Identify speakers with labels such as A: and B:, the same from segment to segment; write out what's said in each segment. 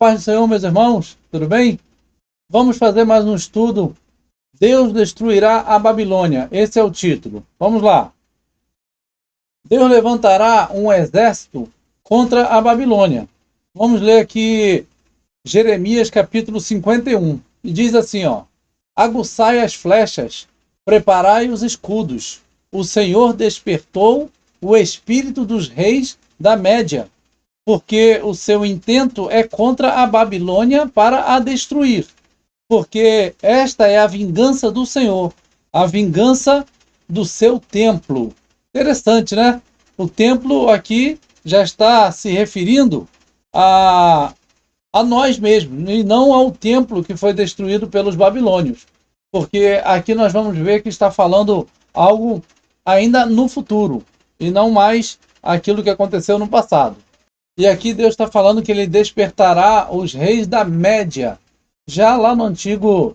A: Paz do Senhor, meus irmãos, tudo bem? Vamos fazer mais um estudo. Deus destruirá a Babilônia. Esse é o título. Vamos lá. Deus levantará um exército contra a Babilônia. Vamos ler aqui Jeremias capítulo 51. E diz assim, aguçai as flechas, preparai os escudos. O Senhor despertou o espírito dos reis da Média, porque o seu intento é contra a Babilônia para a destruir. Porque esta é a vingança do Senhor, a vingança do seu templo. Interessante, né? O templo aqui já está se referindo a nós mesmos, e não ao templo que foi destruído pelos babilônios. Porque aqui nós vamos ver que está falando algo ainda no futuro, e não mais aquilo que aconteceu no passado. E aqui Deus está falando que ele despertará os reis da Média. Já lá no antigo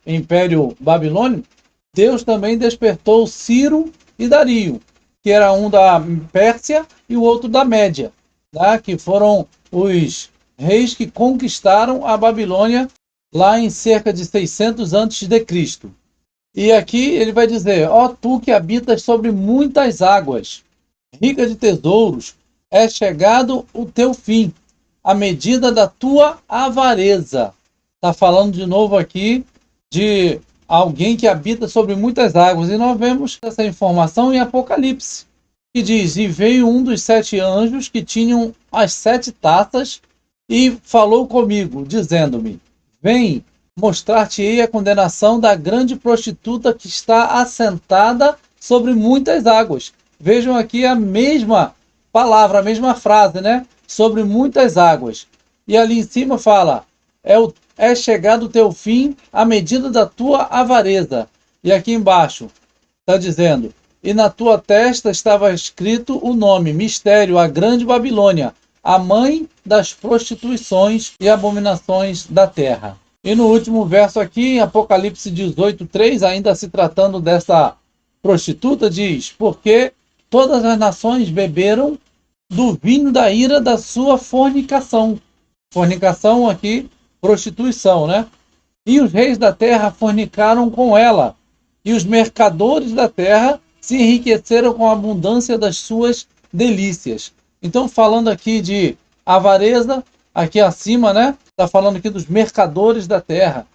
A: Império Babilônico, Deus também despertou Ciro e Dario, que era um da Pérsia e o outro da Média, tá? Que foram os reis que conquistaram a Babilônia lá em cerca de 600 a.C. E aqui ele vai dizer, tu que habitas sobre muitas águas, rica de tesouros, é chegado o teu fim, a medida da tua avareza. Está falando de novo aqui de alguém que habita sobre muitas águas. E nós vemos essa informação em Apocalipse, que diz, e veio um dos 7 anjos que tinham as 7 taças e falou comigo, dizendo-me, vem, mostrar-te-ei a condenação da grande prostituta que está assentada sobre muitas águas. Vejam aqui a mesma palavra, a mesma frase, né? Sobre muitas águas. E ali em cima fala, é chegado o teu fim à medida da tua avareza. E aqui embaixo está dizendo, e na tua testa estava escrito o nome, mistério, a grande Babilônia, a mãe das prostituições e abominações da terra. E no último verso aqui, em Apocalipse 18:3, ainda se tratando dessa prostituta, diz, porque todas as nações beberam do vinho da ira da sua fornicação. Fornicação aqui, prostituição, né? E os reis da terra fornicaram com ela, e os mercadores da terra se enriqueceram com a abundância das suas delícias. Então, falando aqui de avareza, aqui acima, né? Está falando aqui dos mercadores da terra.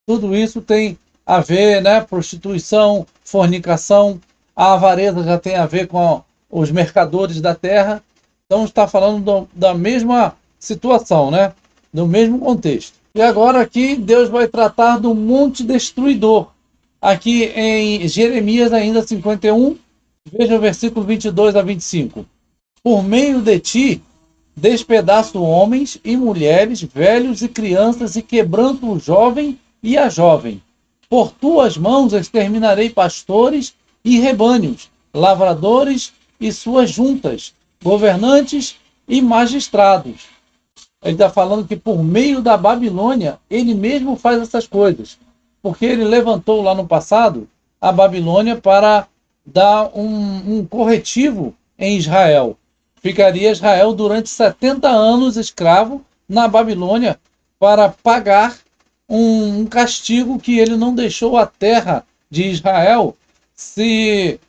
A: Tudo isso tem a ver, né? Prostituição, fornicação, a avareza já tem a ver com os mercadores da terra. Então está falando da mesma situação, né? Do mesmo contexto. E agora aqui Deus vai tratar do monte destruidor. Aqui em Jeremias ainda 51, veja o versículo 22 a 25. Por meio de ti, despedaço homens e mulheres, velhos e crianças, e quebranto o jovem e a jovem. Por tuas mãos exterminarei pastores e rebanhos, lavradores e suas juntas, governantes e magistrados. Ele está falando que por meio da Babilônia, ele mesmo faz essas coisas. Porque ele levantou lá no passado a Babilônia para dar um corretivo em Israel. Ficaria Israel durante 70 anos escravo na Babilônia para pagar um castigo que ele não deixou a terra de Israel se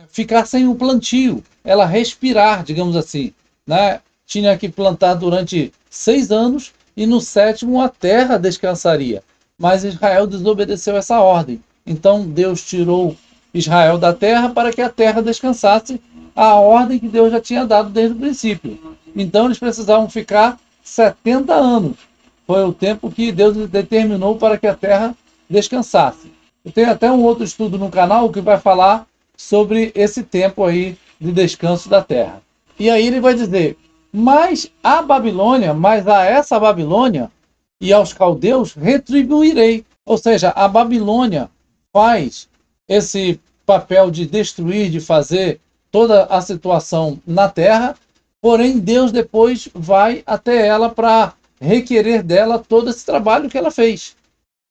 A: ficar sem o plantio, ela respirar, digamos assim, né? Tinha que plantar durante 6 anos e no 7º a terra descansaria. Mas Israel desobedeceu essa ordem. Então Deus tirou Israel da terra para que a terra descansasse, a ordem que Deus já tinha dado desde o princípio. Então eles precisavam ficar 70 anos. Foi o tempo que Deus determinou para que a terra descansasse. Eu tenho até um outro estudo no canal que vai falar sobre esse tempo aí de descanso da terra. E aí ele vai dizer, mas a essa Babilônia e aos caldeus retribuirei. Ou seja, a Babilônia faz esse papel de destruir, de fazer toda a situação na terra, porém Deus depois vai até ela para requerer dela todo esse trabalho que ela fez.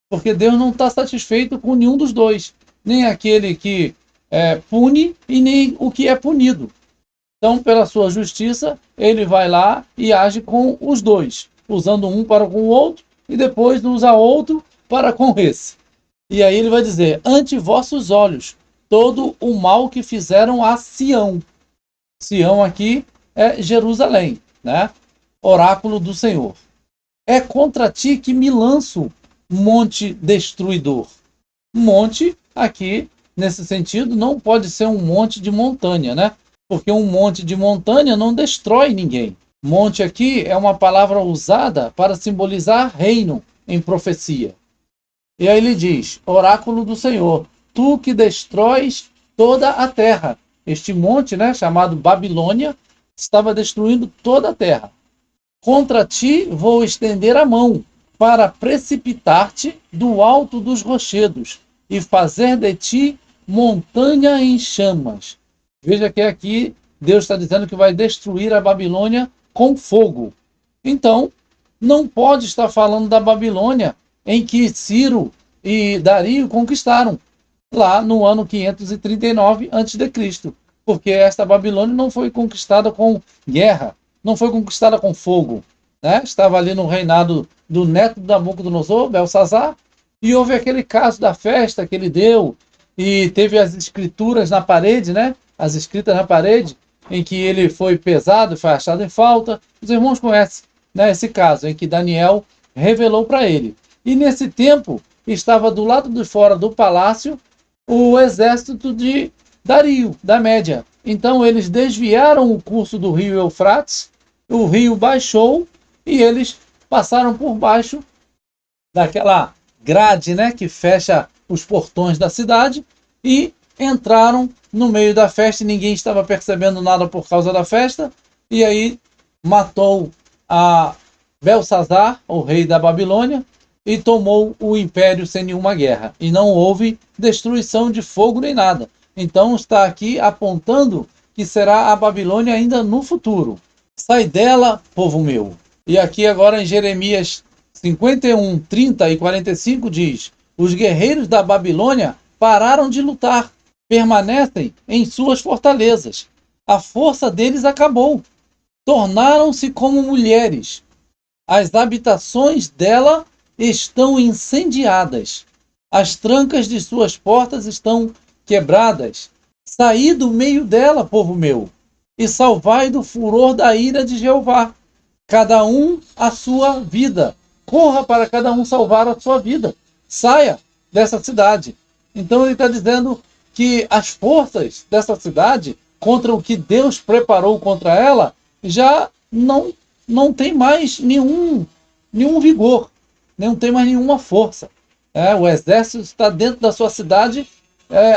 A: Porque Deus não está satisfeito com nenhum dos dois, nem aquele que pune e nem o que é punido. Então, pela sua justiça, ele vai lá e age com os dois. usando um para com o outro, e depois usa outro para com esse. E aí ele vai dizer, ante vossos olhos, todo o mal que fizeram a Sião. Sião aqui é Jerusalém, né? Oráculo do Senhor. É contra ti que me lanço, monte destruidor. Monte, aqui, nesse sentido, não pode ser um monte de montanha, né? Porque um monte de montanha não destrói ninguém. Monte aqui é uma palavra usada para simbolizar reino em profecia. E aí ele diz, oráculo do Senhor, tu que destróis toda a terra. Este monte, né, chamado Babilônia, estava destruindo toda a terra. Contra ti vou estender a mão, para precipitar-te do alto dos rochedos, e fazer de ti montanha em chamas. Veja que aqui Deus está dizendo que vai destruir a Babilônia com fogo. Então, não pode estar falando da Babilônia em que Ciro e Dario conquistaram, lá no ano 539 a.C., porque esta Babilônia não foi conquistada com guerra, não foi conquistada com fogo, né? Estava ali no reinado do neto de Nabucodonosor, Belsazar, e houve aquele caso da festa que ele deu, e teve as escrituras na parede, né? As escritas na parede, em que ele foi pesado, foi achado em falta. Os irmãos conhecem, né, esse caso, em que Daniel revelou para ele. E nesse tempo, estava do lado de fora do palácio o exército de Dario, da Média. Então eles desviaram o curso do rio Eufrates, o rio baixou e eles passaram por baixo daquela grade, né, que fecha os portões da cidade e entraram no meio da festa e ninguém estava percebendo nada por causa da festa. E aí matou a Belsazar, o rei da Babilônia, e tomou o império sem nenhuma guerra. E não houve destruição de fogo nem nada. Então está aqui apontando que será a Babilônia ainda no futuro. Sai dela, povo meu. E aqui agora em Jeremias 51, 30 e 45 diz, os guerreiros da Babilônia pararam de lutar, permanecem em suas fortalezas. A força deles acabou. Tornaram-se como mulheres. As habitações dela estão incendiadas. As trancas de suas portas estão quebradas. Saí do meio dela, povo meu, e salvai do furor da ira de Jeová. Cada um a sua vida. Corra para cada um salvar a sua vida. Saia dessa cidade. Então ele está dizendo que as forças dessa cidade, contra o que Deus preparou contra ela, já não tem mais nenhum vigor, não tem mais nenhuma força. O exército está dentro da sua cidade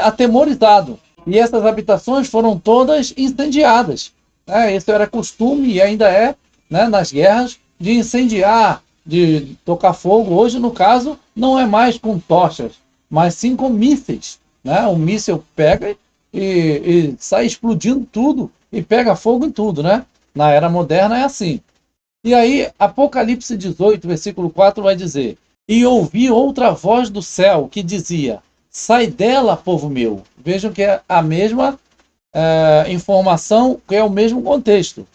A: atemorizado. E essas habitações foram todas incendiadas. Isso era costume e ainda é, né, nas guerras, de incendiar, de tocar fogo. Hoje, no caso, não é mais com tochas, mas sim com mísseis. O míssil pega e sai explodindo tudo e pega fogo em tudo, né? Na era moderna é assim. E aí, Apocalipse 18, versículo 4 vai dizer, e ouvi outra voz do céu que dizia, sai dela, povo meu. Vejam que é a mesma informação, que é o mesmo contexto.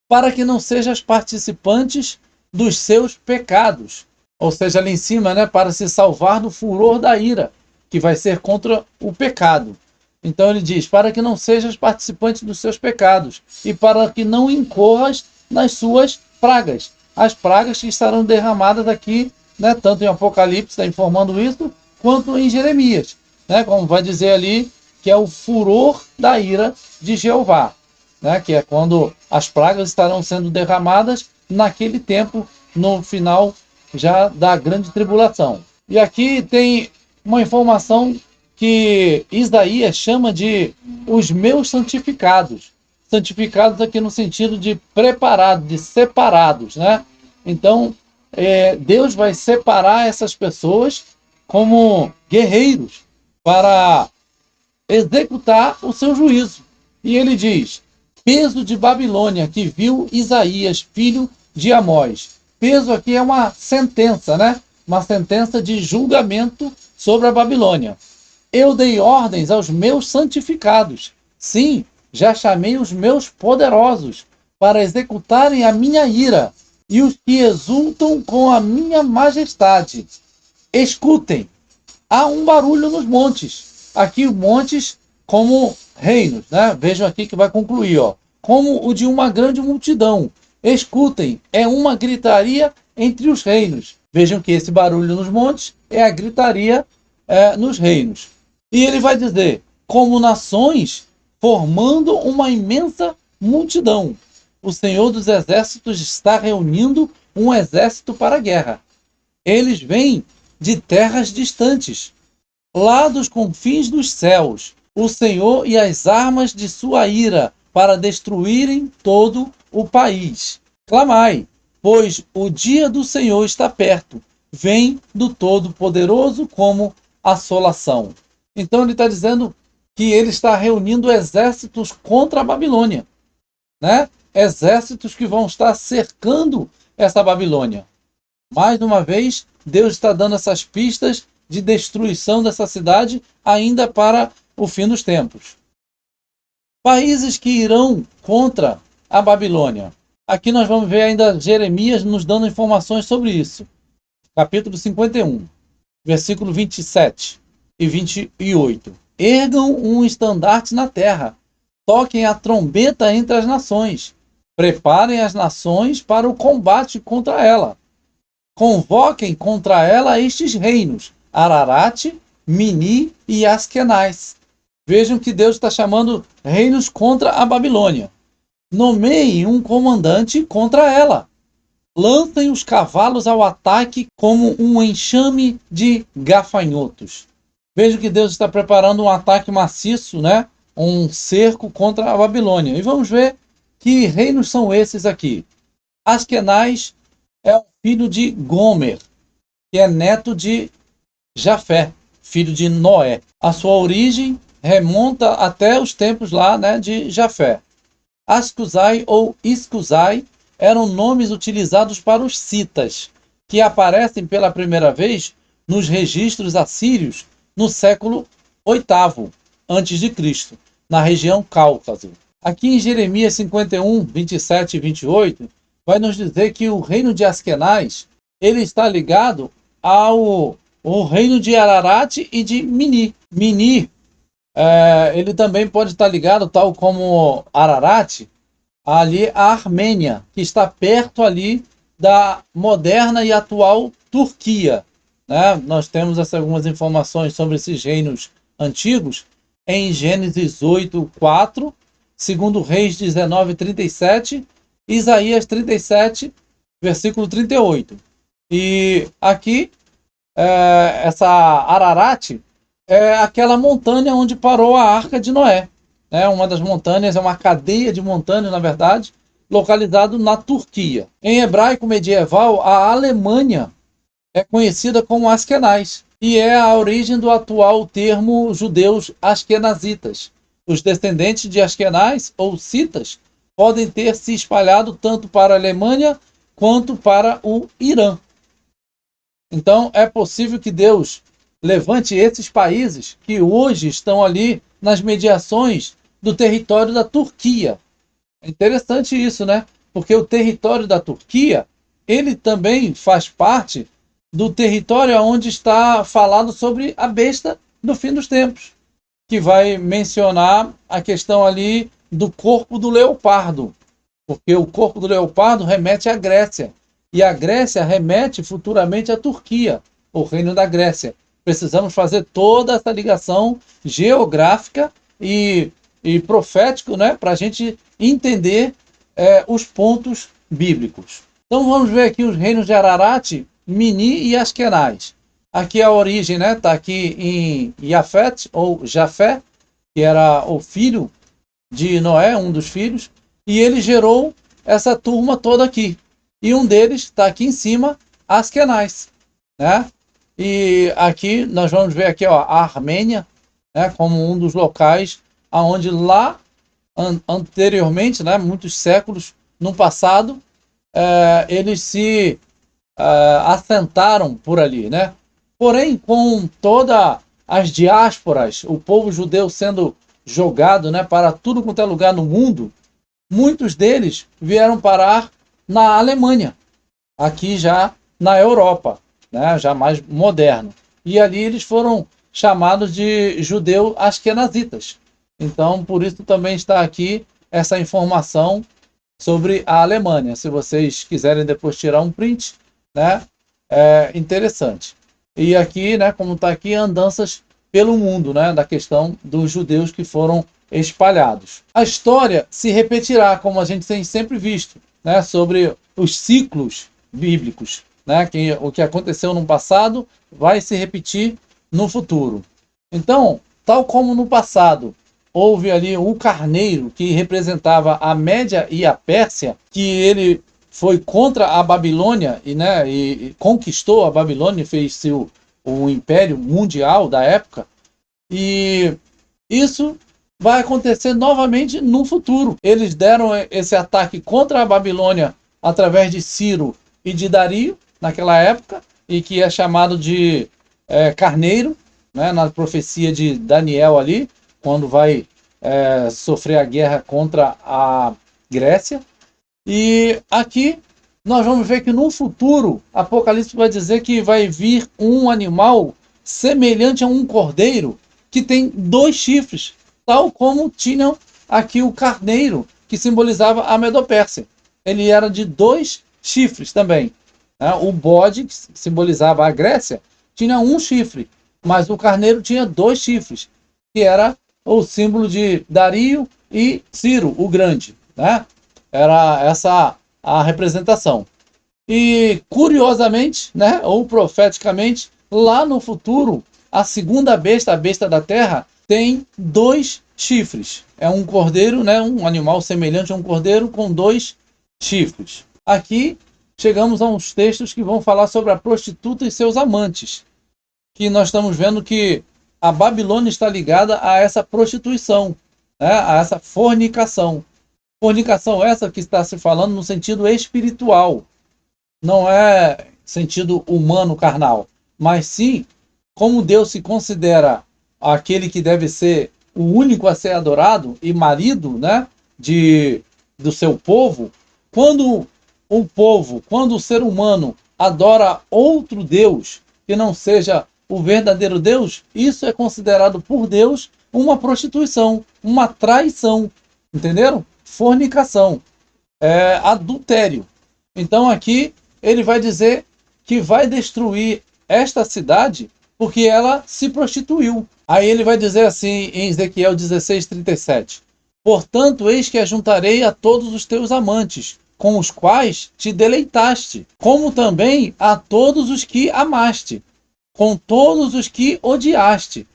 A: Para que não sejas participantes dos seus pecados. Ou seja, ali em cima, né, para se salvar do furor da ira, que vai ser contra o pecado. Então ele diz, para que não sejas participante dos seus pecados, e para que não incorras nas suas pragas. As pragas que estarão derramadas aqui, né, tanto em Apocalipse, está informando isso, quanto em Jeremias. Né, como vai dizer ali, que é o furor da ira de Jeová. Né, que é quando as pragas estarão sendo derramadas naquele tempo, no final já da grande tribulação. E aqui tem uma informação que Isaías chama de os meus santificados. Santificados aqui no sentido de preparados, de separados, né? Então, Deus vai separar essas pessoas como guerreiros para executar o seu juízo. E ele diz, peso de Babilônia que viu Isaías, filho de Amós. Peso aqui é uma sentença, né? Uma sentença de julgamento sobre a Babilônia. Eu dei ordens aos meus santificados. Sim, já chamei os meus poderosos para executarem a minha ira e os que exultam com a minha majestade. Escutem, há um barulho nos montes. Aqui montes como reinos, né? Vejam aqui que vai concluir, ó. Como o de uma grande multidão. Escutem, é uma gritaria entre os reinos. Vejam que esse barulho nos montes é a gritaria nos reinos. E ele vai dizer, como nações formando uma imensa multidão. O Senhor dos Exércitos está reunindo um exército para a guerra. Eles vêm de terras distantes, lá dos confins dos céus, o Senhor e as armas de sua ira, para destruírem todo o país. Clamai, pois o dia do Senhor está perto, vem do Todo-Poderoso como assolação. Então ele está dizendo que ele está reunindo exércitos contra a Babilônia, né? Exércitos que vão estar cercando essa Babilônia. Mais uma vez, Deus está dando essas pistas de destruição dessa cidade ainda para o fim dos tempos. Países que irão contra a Babilônia. Aqui nós vamos ver ainda Jeremias nos dando informações sobre isso. Capítulo 51, versículo 27 e 28. Ergam um estandarte na terra, toquem a trombeta entre as nações, preparem as nações para o combate contra ela. Convoquem contra ela estes reinos, Ararate, Mini e Askenaz. Vejam que Deus está chamando reinos contra a Babilônia. Nomeiem um comandante contra ela. Lancem os cavalos ao ataque como um enxame de gafanhotos. Vejam que Deus está preparando um ataque maciço, né? Um cerco contra a Babilônia. E vamos ver que reinos são esses aqui. Askenaz é o filho de Gomer, que é neto de Jafé, filho de Noé. A sua origem remonta até os tempos lá, né, de Jafé. Ascuzai ou Iscuzai eram nomes utilizados para os citas, que aparecem pela primeira vez nos registros assírios no século VIII a.C., na região Cáucaso. Aqui em Jeremias 51, 27 e 28, vai nos dizer que o reino de Askenaz ele está ligado ao reino de Ararate e de Mini. Mini, ele também pode estar ligado, tal como Ararate, ali a Armênia, que está perto ali da moderna e atual Turquia, né? Nós temos algumas informações sobre esses reinos antigos em Gênesis 8, 4, 2 Reis 19, 37, Isaías 37, versículo 38. E aqui, essa Ararate é aquela montanha onde parou a Arca de Noé. Uma das montanhas, é uma cadeia de montanhas, na verdade, localizado na Turquia. Em hebraico medieval, a Alemanha é conhecida como Askenaz, e é a origem do atual termo judeus askenazitas. Os descendentes de Askenaz, ou citas, podem ter se espalhado tanto para a Alemanha quanto para o Irã. Então, é possível que Deus levante esses países que hoje estão ali nas mediações do território da Turquia. É interessante isso, né? Porque o território da Turquia, ele também faz parte do território onde está falado sobre a besta do fim dos tempos, que vai mencionar a questão ali do corpo do leopardo, porque o corpo do leopardo remete à Grécia, e a Grécia remete futuramente à Turquia, o reino da Grécia. Precisamos fazer toda essa ligação geográfica e profético, né, para a gente entender os pontos bíblicos. Então vamos ver aqui os reinos de Ararate, Mini e Askenaz. Aqui a origem, né, está aqui em Jafet, ou Jafé, que era o filho de Noé, um dos filhos, e ele gerou essa turma toda aqui. E um deles está aqui em cima, Askenaz, né? E aqui nós vamos ver aqui, ó, a Armênia, né, como um dos locais aonde lá anteriormente, né, muitos séculos no passado, eles se assentaram por ali, né? Porém, com todas as diásporas, o povo judeu sendo jogado, né, para tudo quanto é lugar no mundo, muitos deles vieram parar na Alemanha. aqui já na Europa, né, já mais moderno. E ali eles foram chamados de judeus asquenazitas. Então, por isso também está aqui essa informação sobre a Alemanha. Se vocês quiserem depois tirar um print, né, é interessante. E aqui, né, como está aqui, andanças pelo mundo, né, da questão dos judeus que foram espalhados. A história se repetirá, como a gente tem sempre visto, né, sobre os ciclos bíblicos, né, que o que aconteceu no passado vai se repetir no futuro. Então, tal como no passado houve ali o carneiro que representava a Média e a Pérsia, que ele foi contra a Babilônia e conquistou a Babilônia e fez-se o império mundial da época. E isso vai acontecer novamente no futuro. Eles deram esse ataque contra a Babilônia através de Ciro e de Dario, naquela época, e que é chamado de carneiro, né, na profecia de Daniel ali, quando vai sofrer a guerra contra a Grécia. E aqui nós vamos ver que no futuro, Apocalipse vai dizer que vai vir um animal semelhante a um cordeiro, que tem 2 chifres, tal como tinham aqui o carneiro, que simbolizava a Medopérsia. Ele era de 2 chifres também. Né? O bode, que simbolizava a Grécia, tinha 1 chifre, mas o carneiro tinha 2 chifres, que era o símbolo de Dario e Ciro, o Grande. Né? Era essa a representação. E, curiosamente, né, ou profeticamente, lá no futuro, a segunda besta, a besta da terra, tem 2 chifres. É um cordeiro, né, um animal semelhante a um cordeiro com 2 chifres. Aqui chegamos a uns textos que vão falar sobre a prostituta e seus amantes, que nós estamos vendo que a Babilônia está ligada a essa prostituição, né, a essa fornicação. Fornicação essa que está se falando no sentido espiritual, não é sentido humano, carnal, mas sim como Deus se considera aquele que deve ser o único a ser adorado e marido, né, do seu povo. Quando quando o ser humano adora outro Deus que não seja o verdadeiro Deus, isso é considerado por Deus uma prostituição, uma traição, entenderam? Fornicação, adultério. Então aqui ele vai dizer que vai destruir esta cidade porque ela se prostituiu. Aí ele vai dizer assim em Ezequiel 16:37: portanto, eis que ajuntarei a todos os teus amantes, com os quais te deleitaste, como também a todos os que amaste, com todos os que odiaste,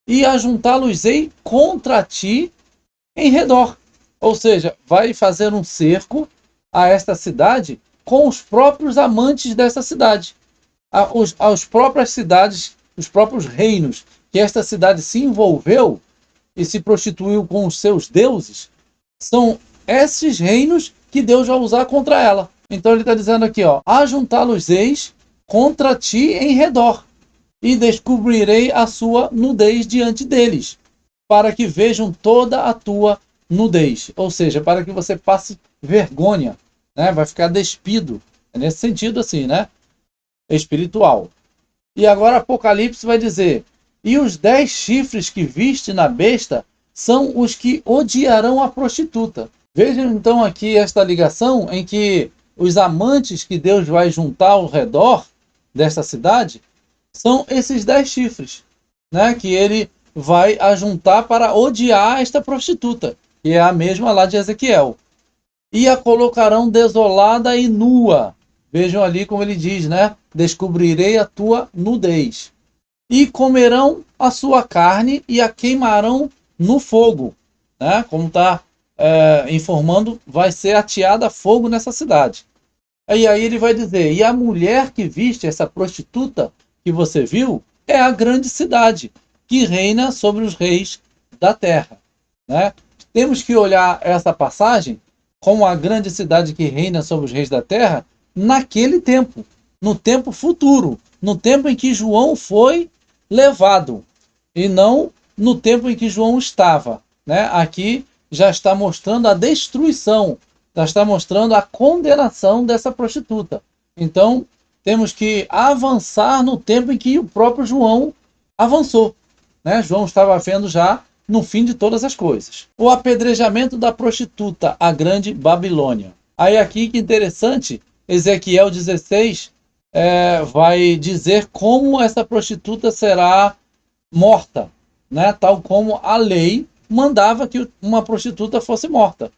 A: e ajuntá-los-ei contra ti em redor. Ou seja, vai fazer um cerco a esta cidade com os próprios amantes dessa cidade, aos próprias cidades, os próprios reinos que esta cidade se envolveu e se prostituiu com os seus deuses, são esses reinos que Deus vai usar contra ela. Então ele está dizendo aqui, ó, ajuntá-los-eis contra ti em redor, e descobrirei a sua nudez diante deles, para que vejam toda a tua nudez. Ou seja, para que você passe vergonha, né? Vai ficar despido. É nesse sentido assim, né? Espiritual. E agora Apocalipse vai dizer: e os 10 chifres que viste na besta são os que odiarão a prostituta. Vejam então aqui esta ligação em que os amantes que Deus vai juntar ao redor desta cidade são esses 10 chifres, né? Que ele vai ajuntar para odiar esta prostituta, que é a mesma lá de Ezequiel. E a colocarão desolada e nua. Vejam ali como ele diz, né? Descobrirei a tua nudez. E comerão a sua carne e a queimarão no fogo. Né? Como está informando, vai ser ateada fogo nessa cidade. E aí ele vai dizer: e a mulher que viste, essa prostituta que você viu, é a grande cidade, que reina sobre os reis da terra. Né? Temos que olhar essa passagem como a grande cidade que reina sobre os reis da terra naquele tempo, no tempo futuro, no tempo em que João foi levado, e não no tempo em que João estava. Né? Aqui já está mostrando a destruição, já está mostrando a condenação dessa prostituta. Então, temos que avançar no tempo em que o próprio João avançou, né? João estava vendo já no fim de todas as coisas. O apedrejamento da prostituta, a grande Babilônia. Aí aqui que interessante, Ezequiel 16 vai dizer como essa prostituta será morta, né? Tal como a lei mandava que uma prostituta fosse morta,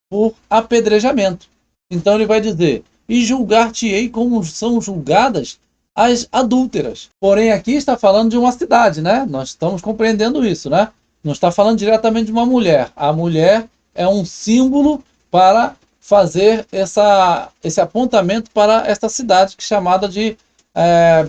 A: por apedrejamento. Então ele vai dizer: e julgar-te-ei como são julgadas as adúlteras. Porém, aqui está falando de uma cidade, né? Nós estamos compreendendo isso, né? Não está falando diretamente de uma mulher. A mulher é um símbolo para fazer esse apontamento para esta cidade que é chamada de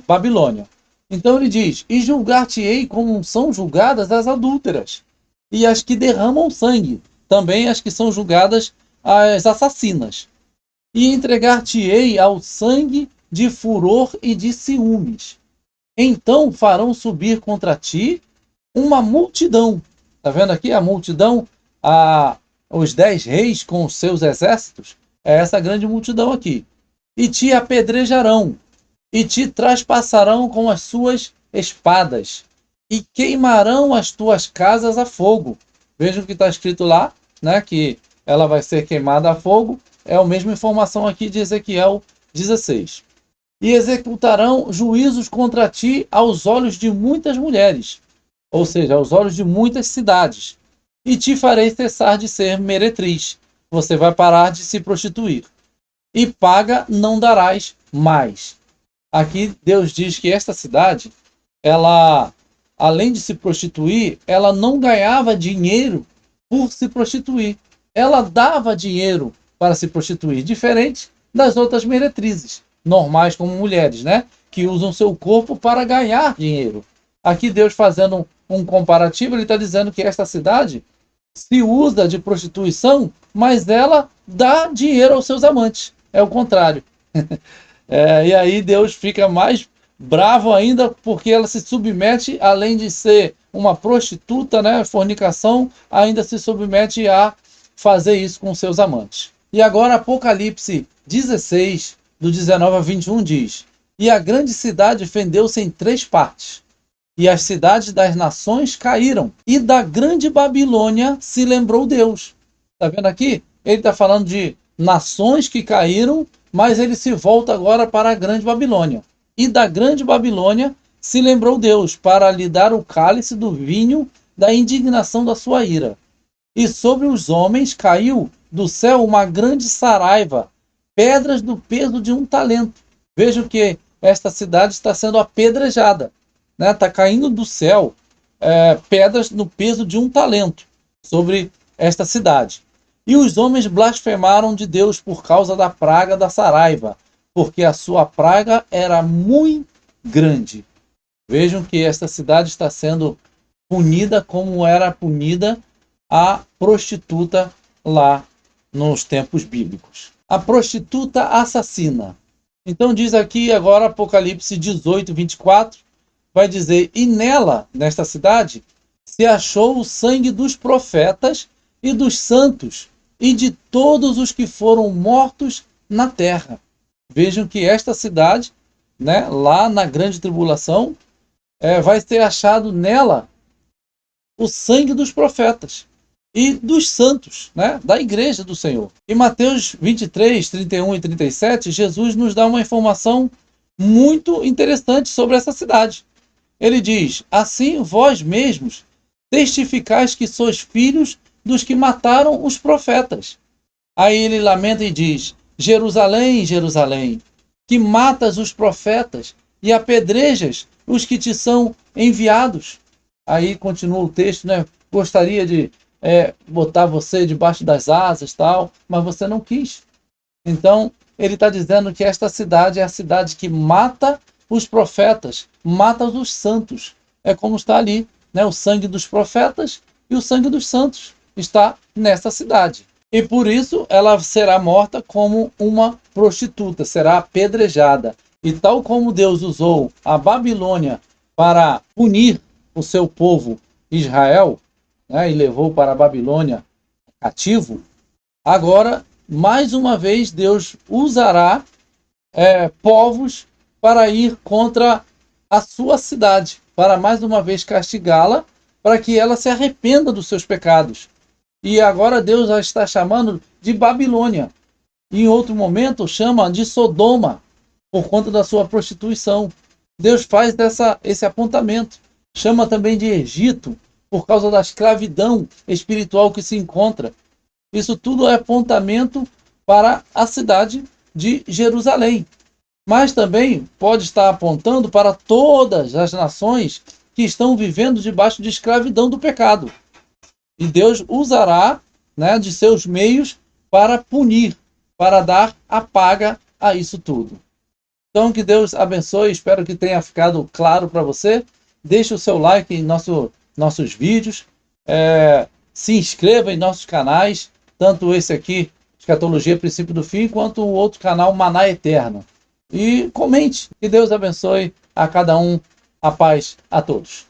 A: Babilônia. Então ele diz: e julgar-te-ei como são julgadas as adúlteras, e as que derramam sangue, também as que são julgadas as assassinas. E entregar-te-ei ao sangue de furor e de ciúmes. Então farão subir contra ti uma multidão. Está vendo aqui a multidão? Os 10 reis com os seus exércitos? É essa grande multidão aqui. E te apedrejarão, e te traspassarão com as suas espadas, e queimarão as tuas casas a fogo. Vejam o que está escrito lá, né, que ela vai ser queimada a fogo. É a mesma informação aqui de Ezequiel 16. E executarão juízos contra ti aos olhos de muitas mulheres, ou seja, aos olhos de muitas cidades. E te farei cessar de ser meretriz. Você vai parar de se prostituir. E paga não darás mais. Aqui Deus diz que esta cidade, ela, além de se prostituir, ela não ganhava dinheiro por se prostituir. Ela dava dinheiro para se prostituir, diferente das outras meretrizes, normais como mulheres, né? Que usam seu corpo para ganhar dinheiro. Aqui Deus fazendo um comparativo, ele está dizendo que esta cidade se usa de prostituição, mas ela dá dinheiro aos seus amantes. É o contrário. E aí Deus fica mais bravo ainda, porque ela se submete, além de ser uma prostituta, né, fornicação, ainda se submete a fazer isso com seus amantes. E agora Apocalipse 16, do 19 a 21 diz: e a grande cidade fendeu-se em 3 partes, e as cidades das nações caíram, e da grande Babilônia se lembrou Deus. Está vendo aqui? Ele está falando de nações que caíram, mas ele se volta agora para a grande Babilônia. E da grande Babilônia se lembrou Deus, para lhe dar o cálice do vinho da indignação da sua ira. E sobre os homens caiu do céu uma grande saraiva, pedras do peso de 1 talento. Vejam que esta cidade está sendo apedrejada, né? Está caindo do céu pedras no peso de 1 talento sobre esta cidade. E os homens blasfemaram de Deus por causa da praga da saraiva, porque a sua praga era muito grande. Vejam que esta cidade está sendo punida como era punida a prostituta lá nos tempos bíblicos. A prostituta assassina. Então diz aqui agora Apocalipse 18, 24, vai dizer: e nela, nesta cidade, se achou o sangue dos profetas e dos santos e de todos os que foram mortos na terra. Vejam que esta cidade, né, lá na grande tribulação, vai ter achado nela o sangue dos profetas e dos santos, né, da igreja do Senhor. Em Mateus 23, 31 e 37, Jesus nos dá uma informação muito interessante sobre essa cidade. Ele diz: assim vós mesmos testificais que sois filhos dos que mataram os profetas. Aí ele lamenta e diz: Jerusalém, Jerusalém, que matas os profetas e apedrejas os que te são enviados. Aí continua o texto, né? Gostaria de botar você debaixo das asas, tal, mas você não quis. Então, ele está dizendo que esta cidade é a cidade que mata os profetas, mata os santos. É como está ali, né? O sangue dos profetas e o sangue dos santos está nessa cidade. E por isso ela será morta como uma prostituta, será apedrejada. E tal como Deus usou a Babilônia para punir o seu povo Israel, né, e levou para a Babilônia cativo, agora, mais uma vez, Deus usará povos para ir contra a sua cidade, para mais uma vez castigá-la, para que ela se arrependa dos seus pecados. E agora Deus a está chamando de Babilônia. E em outro momento chama de Sodoma, por conta da sua prostituição. Deus faz esse apontamento. Chama também de Egito, por causa da escravidão espiritual que se encontra. Isso tudo é apontamento para a cidade de Jerusalém. Mas também pode estar apontando para todas as nações que estão vivendo debaixo de escravidão do pecado. E Deus usará, né, de seus meios para punir, para dar a paga a isso tudo. Então, que Deus abençoe, espero que tenha ficado claro para você. Deixe o seu like em nossos vídeos, se inscreva em nossos canais, tanto esse aqui, Escatologia, Princípio do Fim, quanto o outro canal, Maná Eterna. E comente, que Deus abençoe a cada um, a paz a todos.